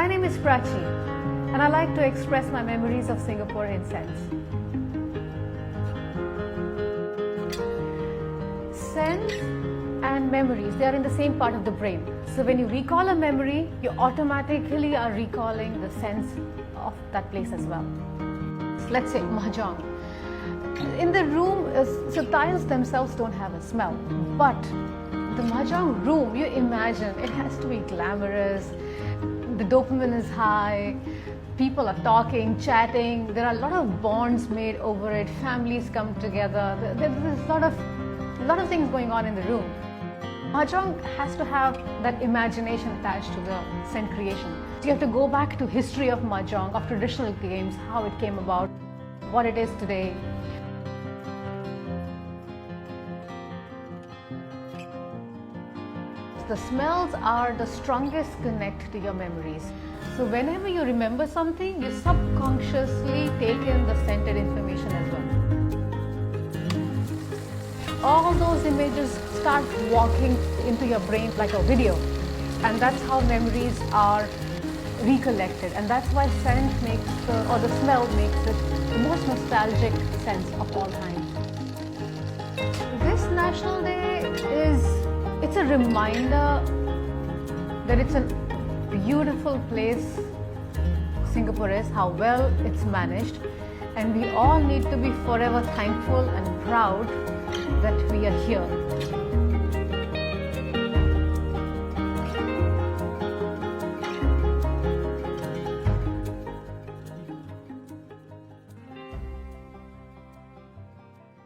My name is Prachi, and I like to express my memories of Singapore in scents. Scents and memories, they are in the same part of the brain. So when you recall a memory, you automatically are recalling the sense of that place as well. So let's say mahjong. In the room, so tiles themselves don't have a smell, but the mahjong room, you imagine, it has to be glamorous, the dopamine is high, people are talking, chatting, there are a lot of bonds made over it, families come together, there's a lot of things going on in the room. Mahjong has to have that imagination attached to the scent creation. So you have to go back to history of mahjong, of traditional games, how it came about, what it is today. The smells are the strongest connect to your memories. So whenever you remember something, you subconsciously take in the scented information as well. All those images start walking into your brain like a video, and that's how memories are recollected, and that's why scent makes the smell makes it the most nostalgic sense of all time. This National Day it's a reminder that it's a beautiful place Singapore is, how well it's managed, and we all need to be forever thankful and proud that we are here.